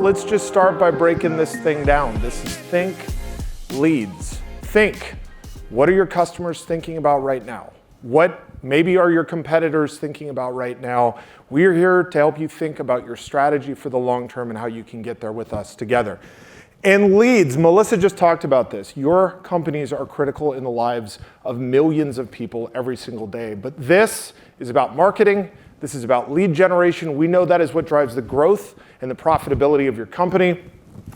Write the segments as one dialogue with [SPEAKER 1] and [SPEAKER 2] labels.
[SPEAKER 1] let's just start by breaking this thing down. This is Think Leads. Think, what are your customers thinking about right now? What maybe are your competitors thinking about right now? We're here to help you think about your strategy for the long term and how you can get there with us together. And leads, Melissa just talked about this. Your companies are critical in the lives of millions of people every single day. But this is about marketing. This is about lead generation. We know that is what drives the growth and the profitability of your company.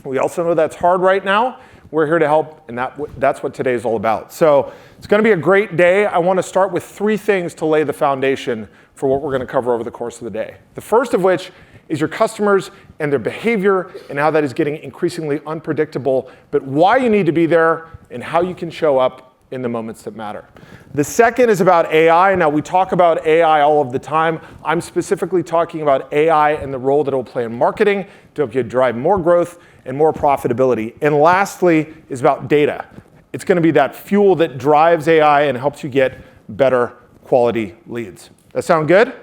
[SPEAKER 1] We also know that's hard right now. We're here to help, and that's what today is all about. So it's going to be a great day. I want to start with 3 things to lay the foundation for what we're going to cover over the course of the day. The first of which is your customers and their behavior and how that is getting increasingly unpredictable, but why you need to be there and how you can show up in the moments that matter. The second is about AI. Now, we talk about AI all of the time. I'm specifically talking about AI and the role that it will play in marketing to help you drive more growth and more profitability. And lastly is about data. It's going to be that fuel that drives AI and helps you get better quality leads. That sound good?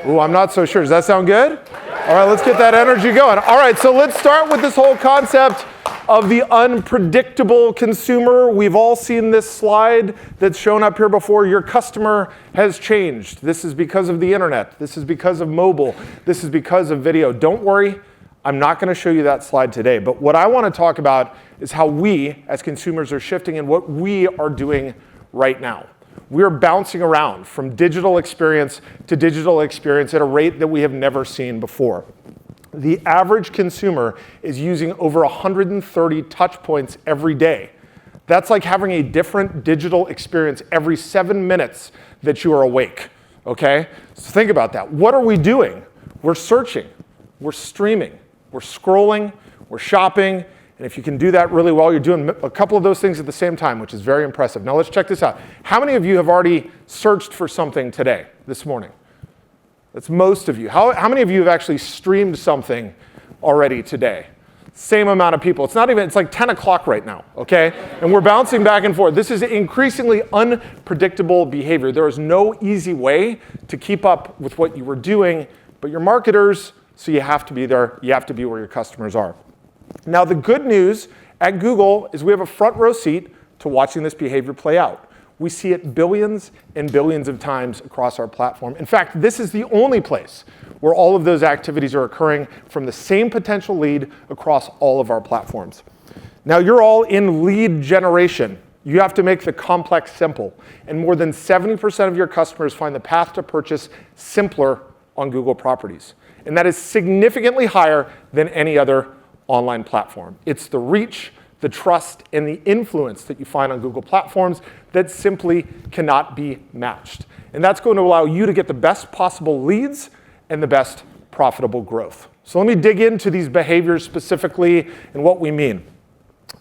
[SPEAKER 1] Ooh, I'm not so sure. Does that sound good? All right, let's get that energy going. All right, so let's start with this whole concept of the unpredictable consumer. We've all seen this slide that's shown up here before. Your customer has changed. This is because of the internet. This is because of mobile. This is because of video. Don't worry, I'm not going to show you that slide today. But what I want to talk about is how we, as consumers, are shifting and what we are doing right now. We're bouncing around from digital experience to digital experience at a rate that we have never seen before. The average consumer is using over 130 touch points every day. That's like having a different digital experience every 7 minutes that you are awake, okay? So think about that. What are we doing? We're searching, we're streaming, we're scrolling, we're shopping, and if you can do that really well, you're doing a couple of those things at the same time, which is very impressive. Now let's check this out. How many of you have already searched for something today, this morning? That's most of you. How many of you have actually streamed something already today? Same amount of people. It's like 10 o'clock right now, okay? And we're bouncing back and forth. This is increasingly unpredictable behavior. There is no easy way to keep up with what you were doing, but you're marketers, so you have to be there. You have to be where your customers are. Now, the good news at Google is we have a front row seat to watching this behavior play out. We see it billions and billions of times across our platform. In fact, this is the only place where all of those activities are occurring from the same potential lead across all of our platforms. Now, you're all in lead generation. You have to make the complex simple. And more than 70% of your customers find the path to purchase simpler on Google properties. And that is significantly higher than any other online platform. It's the reach, the trust, and the influence that you find on Google platforms that simply cannot be matched. And that's going to allow you to get the best possible leads and the best profitable growth. So let me dig into these behaviors specifically and what we mean.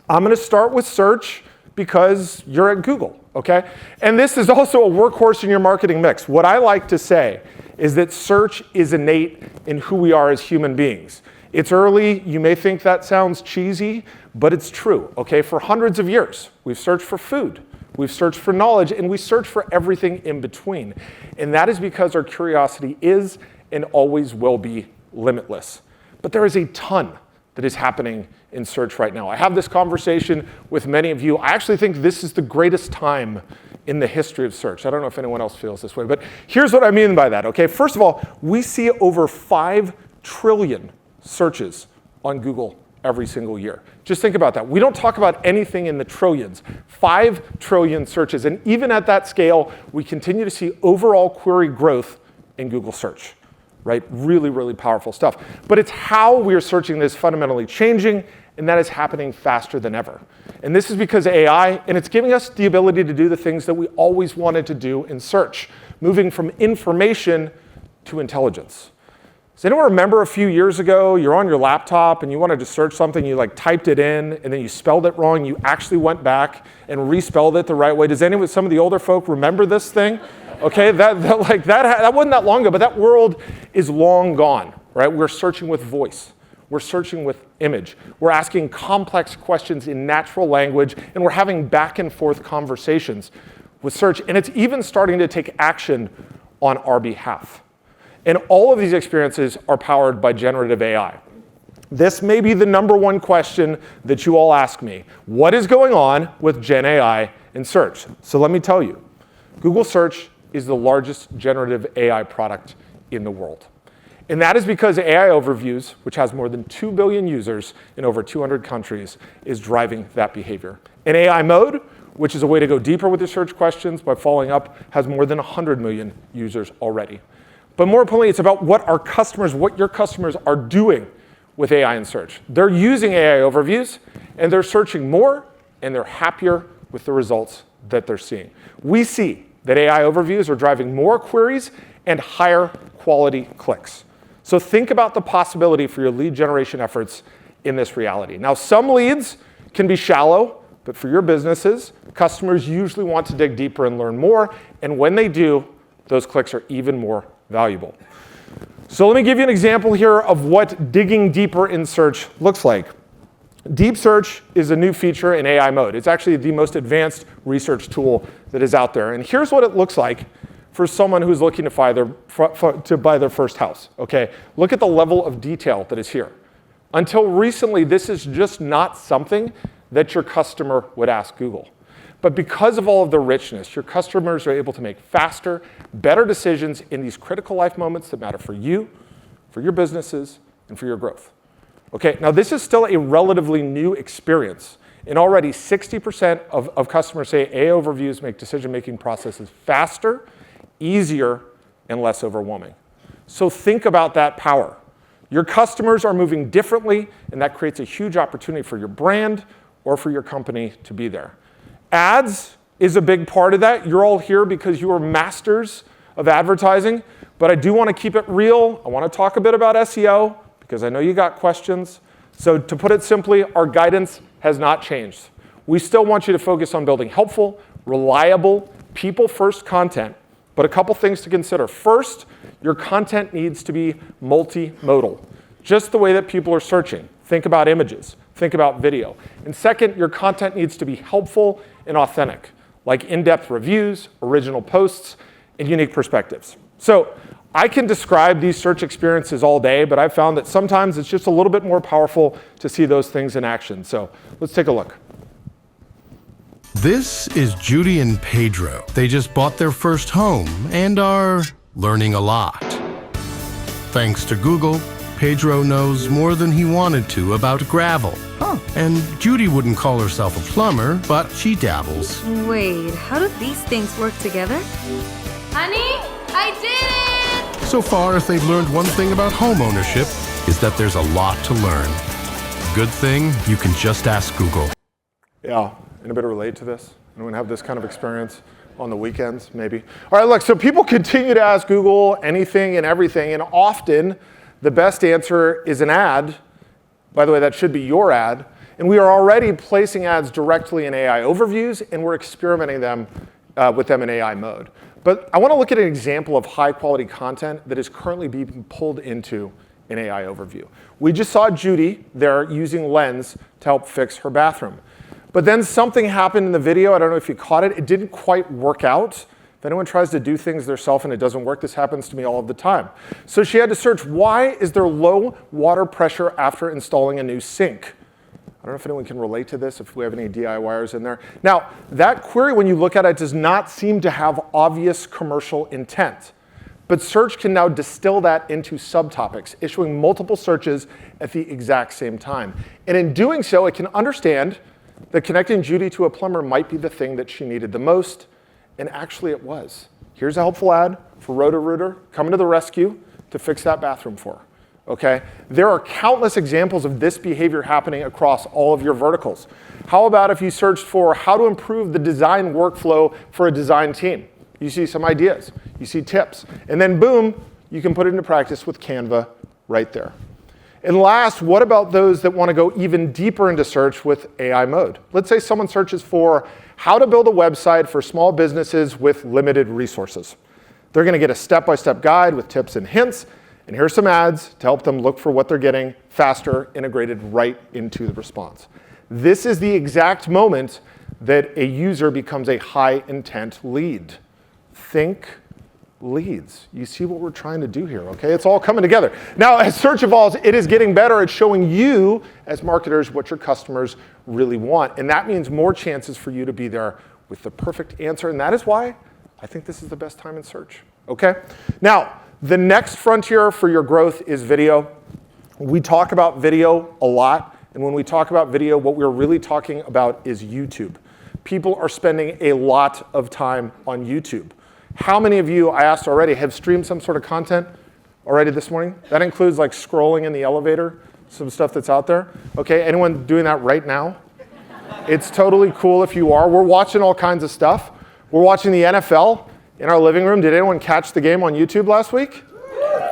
[SPEAKER 1] I'm going to start with search because you're at Google, okay? And this is also a workhorse in your marketing mix. What I like to say is that search is innate in who we are as human beings. It's early, you may think that sounds cheesy, but it's true, okay? For hundreds of years, we've searched for food, we've searched for knowledge, and we search for everything in between. And that is because our curiosity is and always will be limitless. But there is a ton that is happening in search right now. I have this conversation with many of you. I actually think this is the greatest time in the history of search. I don't know if anyone else feels this way, but here's what I mean by that, okay? First of all, we see over 5 trillion searches on Google every single year. Just think about that. We don't talk about anything in the trillions. 5 trillion searches. And even at that scale, we continue to see overall query growth in Google search, right? Really, really powerful stuff. But it's how we are searching that is fundamentally changing, and that is happening faster than ever. And this is because of AI, and it's giving us the ability to do the things that we always wanted to do in search, moving from information to intelligence. Does anyone remember a few years ago, you're on your laptop and you wanted to search something, you typed it in and then you spelled it wrong, you actually went back and respelled it the right way. Does some of the older folk remember this thing? Okay, that wasn't that long ago, but that world is long gone, right? We're searching with voice. We're searching with image. We're asking complex questions in natural language, and we're having back and forth conversations with search, and it's even starting to take action on our behalf. And all of these experiences are powered by generative AI. This may be the number one question that you all ask me. What is going on with Gen AI in search? So let me tell you. Google Search is the largest generative AI product in the world. And that is because AI Overviews, which has more than 2 billion users in over 200 countries, is driving that behavior. And AI Mode, which is a way to go deeper with your search questions by following up, has more than 100 million users already. But more importantly, it's about what your customers are doing with AI in search. They're using AI Overviews, and they're searching more, and they're happier with the results that they're seeing. We see that AI Overviews are driving more queries and higher quality clicks. So think about the possibility for your lead generation efforts in this reality. Now, some leads can be shallow, but for your businesses, customers usually want to dig deeper and learn more, and when they do, those clicks are even more valuable. So let me give you an example here of what digging deeper in search looks like. Deep Search is a new feature in AI Mode. It's actually the most advanced research tool that is out there. And here's what it looks like for someone who's looking to buy their first house. Okay, look at the level of detail that is here. Until recently, this is just not something that your customer would ask Google. But because of all of the richness, your customers are able to make faster, better decisions in these critical life moments that matter for you, for your businesses, and for your growth. Okay, now this is still a relatively new experience. And already 60% of customers say AI Overviews make decision-making processes faster, easier, and less overwhelming. So think about that power. Your customers are moving differently, and that creates a huge opportunity for your brand or for your company to be there. Ads is a big part of that. You're all here because you are masters of advertising, but I do want to keep it real. I want to talk a bit about SEO because I know you got questions. So to put it simply, our guidance has not changed. We still want you to focus on building helpful, reliable, people-first content, but a couple things to consider. First, your content needs to be multimodal, just the way that people are searching. Think about images. Think about video. And second, your content needs to be helpful and authentic, like in-depth reviews, original posts, and unique perspectives. So I can describe these search experiences all day, but I've found that sometimes it's just a little bit more powerful to see those things in action. So let's take a look.
[SPEAKER 2] This is Judy and Pedro. They just bought their first home and are learning a lot. Thanks to Google, Pedro knows more than he wanted to about gravel.
[SPEAKER 3] Huh.
[SPEAKER 2] And Judy wouldn't call herself a plumber, but she dabbles.
[SPEAKER 3] Wait, how do these things work together? Honey, I did it!
[SPEAKER 2] So far, if they've learned one thing about home ownership, is that there's a lot to learn. Good thing you can just ask Google.
[SPEAKER 1] Yeah, anybody relate to this? Anyone have this kind of experience on the weekends, maybe? All right, look, so people continue to ask Google anything and everything, and often the best answer is an ad. By the way, that should be your ad. And we are already placing ads directly in AI Overviews, and we're experimenting with them in AI Mode. But I want to look at an example of high-quality content that is currently being pulled into an AI Overview. We just saw Judy there using Lens to help fix her bathroom. But then something happened in the video. I don't know if you caught it. It didn't quite work out. If anyone tries to do things themselves and it doesn't work, this happens to me all of the time. So she had to search, why is there low water pressure after installing a new sink? I don't know if anyone can relate to this, if we have any DIYers in there. Now, that query, when you look at it, does not seem to have obvious commercial intent. But search can now distill that into subtopics, issuing multiple searches at the exact same time. And in doing so, it can understand that connecting Judy to a plumber might be the thing that she needed the most. And actually it was. Here's a helpful ad for Roto-Rooter coming to the rescue to fix that bathroom for her. Okay? There are countless examples of this behavior happening across all of your verticals. How about if you searched for how to improve the design workflow for a design team? You see some ideas, you see tips, and then boom, you can put it into practice with Canva right there. And last, what about those that want to go even deeper into search with AI Mode? Let's say someone searches for how to build a website for small businesses with limited resources. They're going to get a step-by-step guide with tips and hints, and here's some ads to help them look for what they're getting faster, integrated right into the response. This is the exact moment that a user becomes a high-intent lead. Think leads. You see what we're trying to do here, okay? It's all coming together. Now, as search evolves, it is getting better at showing you, as marketers, what your customers really want. And that means more chances for you to be there with the perfect answer. And that is why I think this is the best time in search, okay? Now, the next frontier for your growth is video. We talk about video a lot. And when we talk about video, what we're really talking about is YouTube. People are spending a lot of time on YouTube. How many of you, I asked already, have streamed some sort of content already this morning? That includes like scrolling in the elevator, some stuff that's out there. Okay, anyone doing that right now? It's totally cool if you are. We're watching all kinds of stuff. We're watching the NFL in our living room. Did anyone catch the game on YouTube last week?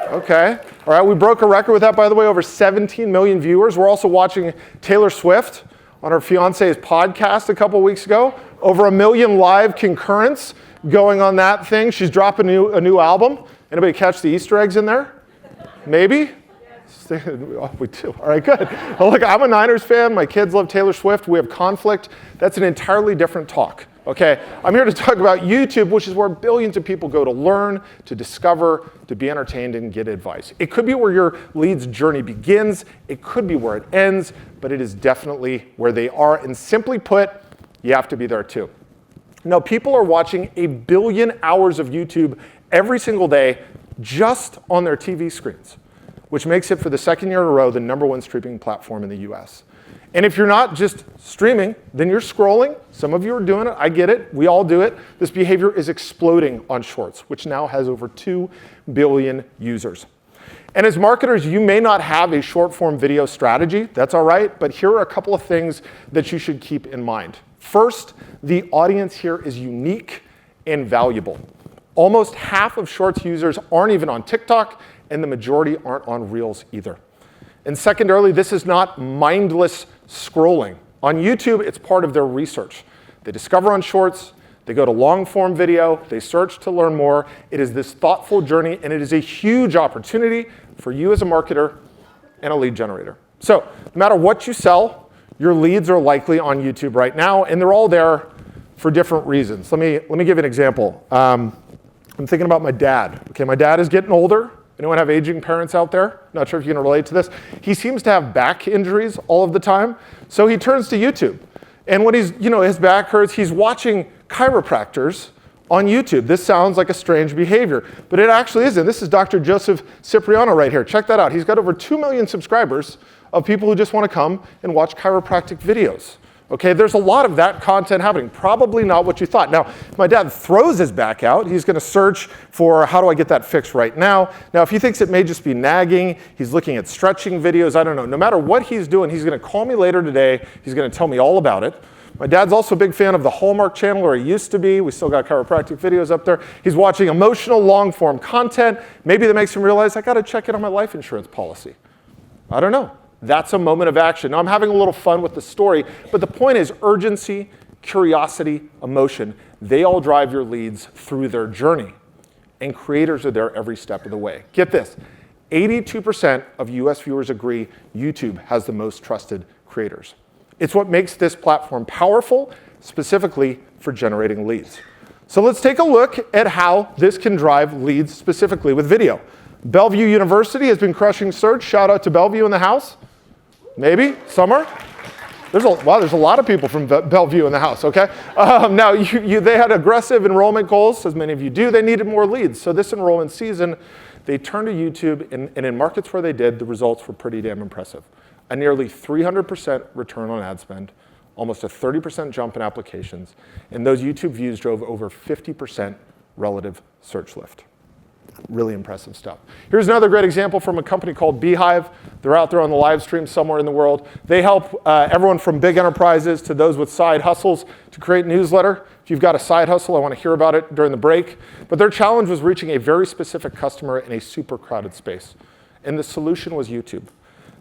[SPEAKER 1] Okay, all right, we broke a record with that, by the way, over 17 million viewers. We're also watching Taylor Swift on her fiance's podcast a couple weeks ago. Over 1 million live concurrents going on that thing. She's dropping a new album. Anybody catch the Easter eggs in there? Maybe? Oh, we do. All right, good. Well, look, I'm a Niners fan. My kids love Taylor Swift. We have conflict. That's an entirely different talk. Okay, I'm here to talk about YouTube, which is where billions of people go to learn, to discover, to be entertained, and get advice. It could be where your leads journey begins. It could be where it ends, but it is definitely where they are. And simply put, you have to be there too. Now, people are watching 1 billion hours of YouTube every single day just on their TV screens, which makes it for the second year in a row the #1 streaming platform in the US. And if you're not just streaming, then you're scrolling. Some of you are doing it. I get it. We all do it. This behavior is exploding on Shorts, which now has over 2 billion users. And as marketers, you may not have a short-form video strategy. That's all right. But here are a couple of things that you should keep in mind. First, the audience here is unique and valuable. Almost half of Shorts users aren't even on TikTok, and the majority aren't on Reels either. And secondarily, this is not mindless scrolling. On YouTube, it's part of their research. They discover on Shorts, they go to long-form video, they search to learn more. It is this thoughtful journey, and it is a huge opportunity for you as a marketer and a lead generator. So no matter what you sell, your leads are likely on YouTube right now, and they're all there for different reasons. Let me give you an example. I'm thinking about my dad. Okay, my dad is getting older. Anyone have aging parents out there? Not sure if you can relate to this. He seems to have back injuries all of the time, so he turns to YouTube. And when his back hurts, he's watching chiropractors on YouTube. This sounds like a strange behavior, but it actually isn't. This is Dr. Joseph Cipriano right here. Check that out. He's got over 2 million subscribers of people who just want to come and watch chiropractic videos. Okay, there's a lot of that content happening. Probably not what you thought. Now, if my dad throws his back out, he's going to search for how do I get that fixed right now. Now, if he thinks it may just be nagging, he's looking at stretching videos, I don't know. No matter what he's doing, he's going to call me later today. He's going to tell me all about it. My dad's also a big fan of the Hallmark Channel, or he used to be. We still got chiropractic videos up there. He's watching emotional, long-form content. Maybe that makes him realize, I got to check in on my life insurance policy. I don't know. That's a moment of action. Now, I'm having a little fun with the story, but the point is urgency, curiosity, emotion. They all drive your leads through their journey, and creators are there every step of the way. Get this, 82% of US viewers agree YouTube has the most trusted creators. It's what makes this platform powerful, specifically for generating leads. So let's take a look at how this can drive leads specifically with video. Bellevue University has been crushing search. Shout out to Bellevue in the house. Maybe, summer. There's a lot of people from Bellevue in the house, okay? Now, they had aggressive enrollment goals, as many of you do. They needed more leads. So this enrollment season, they turned to YouTube, and in markets where they did, the results were pretty damn impressive. A nearly 300% return on ad spend, almost a 30% jump in applications, and those YouTube views drove over 50% relative search lift. Really impressive stuff. Here's another great example from a company called Beehive. They're out there on the live stream somewhere in the world. They help everyone from big enterprises to those with side hustles to create newsletter. If you've got a side hustle, I want to hear about it during the break. But their challenge was reaching a very specific customer in a super crowded space. And the solution was YouTube.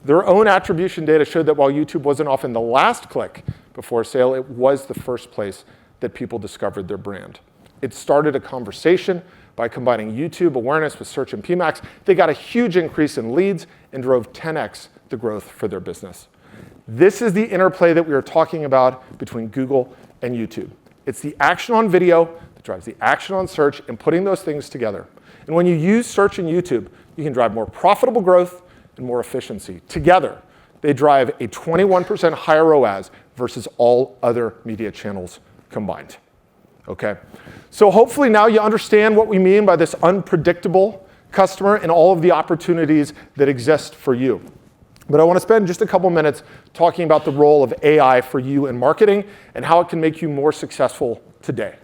[SPEAKER 1] Their own attribution data showed that while YouTube wasn't often the last click before sale, it was the first place that people discovered their brand. It started a conversation by combining YouTube awareness with search and PMAX. They got a huge increase in leads and drove 10x the growth for their business. This is the interplay that we are talking about between Google and YouTube. It's the action on video, the It drives the action on search and putting those things together. And when you use search and YouTube, you can drive more profitable growth and more efficiency. Together, they drive a 21% higher ROAS versus all other media channels combined. Okay? So hopefully now you understand what we mean by this unpredictable customer and all of the opportunities that exist for you. But I want to spend just a couple minutes talking about the role of AI for you in marketing and how it can make you more successful today.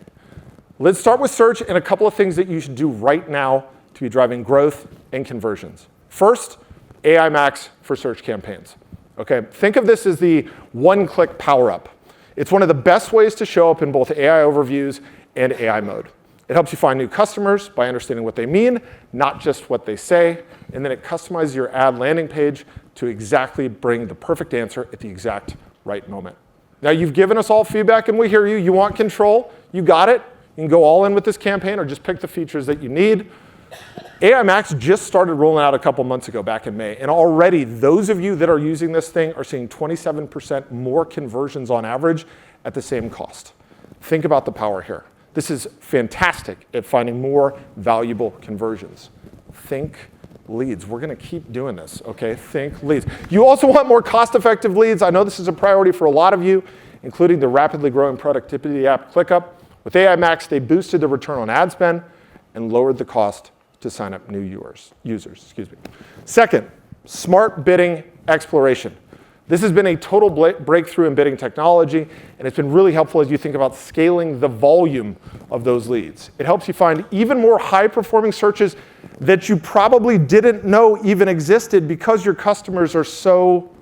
[SPEAKER 1] Let's start with search and a couple of things that you should do right now to be driving growth and conversions. First, AI Max for search campaigns. Okay, think of this as the one-click power-up. It's one of the best ways to show up in both AI overviews and AI mode. It helps you find new customers by understanding what they mean, not just what they say, and then it customizes your ad landing page to exactly bring the perfect answer at the exact right moment. Now, you've given us all feedback, and we hear you. You want control. You got it. You can go all in with this campaign or just pick the features that you need. AI Max just started rolling out a couple months ago, back in May, and already those of you that are using this thing are seeing 27% more conversions on average at the same cost. Think about the power here. This is fantastic at finding more valuable conversions. Think leads. We're going to keep doing this, okay? Think leads. You also want more cost-effective leads. I know this is a priority for a lot of you, including the rapidly growing productivity app ClickUp. With AI Max, they boosted the return on ad spend and lowered the cost to sign up new users. Second, smart bidding exploration. This has been a total breakthrough in bidding technology, and it's been really helpful as you think about scaling the volume of those leads. It helps you find even more high-performing searches that you probably didn't know even existed because your customers are so...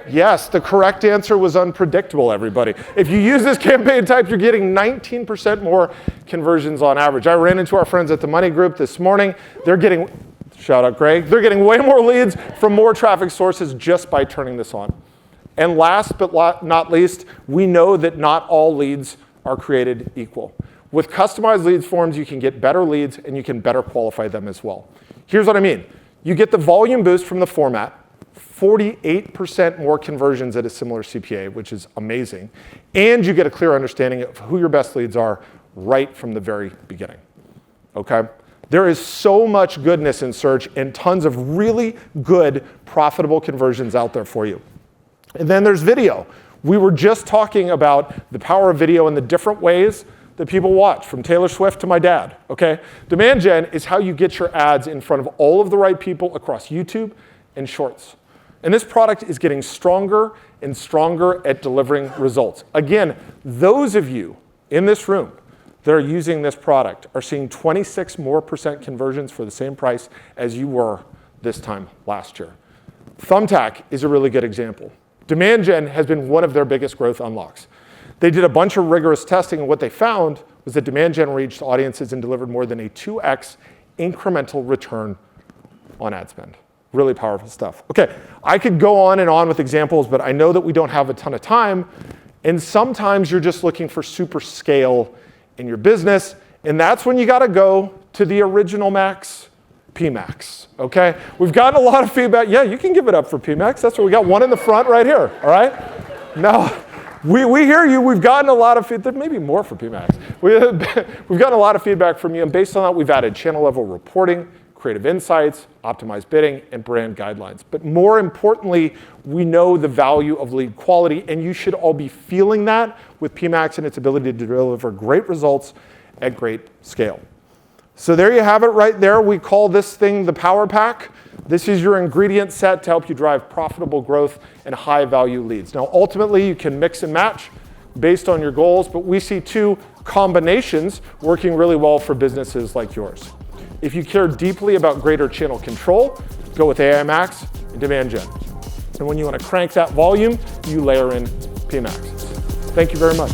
[SPEAKER 1] Yes, the correct answer was unpredictable, everybody. If you use this campaign type, you're getting 19% more conversions on average. I ran into our friends at the Money Group this morning. They're getting, shout out Greg, they're getting way more leads from more traffic sources just by turning this on. And last but not least, we know that not all leads are created equal. With customized leads forms, you can get better leads and you can better qualify them as well. Here's what I mean. You get the volume boost from the format, 48% more conversions at a similar CPA, which is amazing. And you get a clear understanding of who your best leads are right from the very beginning, okay? There is so much goodness in search and tons of really good, profitable conversions out there for you. And then there's video. We were just talking about the power of video and the different ways that people watch, from Taylor Swift to my dad, okay? Demand gen is how you get your ads in front of all of the right people across YouTube and Shorts. And this product is getting stronger and stronger at delivering results. Again, those of you in this room that are using this product are seeing 26% more conversions for the same price as you were this time last year. Thumbtack is a really good example. Demand gen has been one of their biggest growth unlocks. They did a bunch of rigorous testing, and what they found was that demand gen reached audiences and delivered more than a 2x incremental return on ad spend. Really powerful stuff. Okay, I could go on and on with examples, but I know that we don't have a ton of time. And sometimes you're just looking for super scale in your business. And that's when you got to go to the original Max, PMax. Okay, we've gotten a lot of feedback. Yeah, you can give it up for PMax. That's what we got, one in the front right here. All right. Now, we hear you. We've gotten a lot of feedback. Maybe more for PMax. We've gotten a lot of feedback from you. And based on that, we've added channel level reporting, creative insights, optimized bidding, and brand guidelines. But more importantly, we know the value of lead quality, and you should all be feeling that with PMax and its ability to deliver great results at great scale. So there you have it right there. We call this thing the Power Pack. This is your ingredient set to help you drive profitable growth and high value leads. Now, ultimately, you can mix and match based on your goals, but we see two combinations working really well for businesses like yours. If you care deeply about greater channel control, go with AI Max and Demand Gen. And when you want to crank that volume, you layer in PMax. Thank you very much.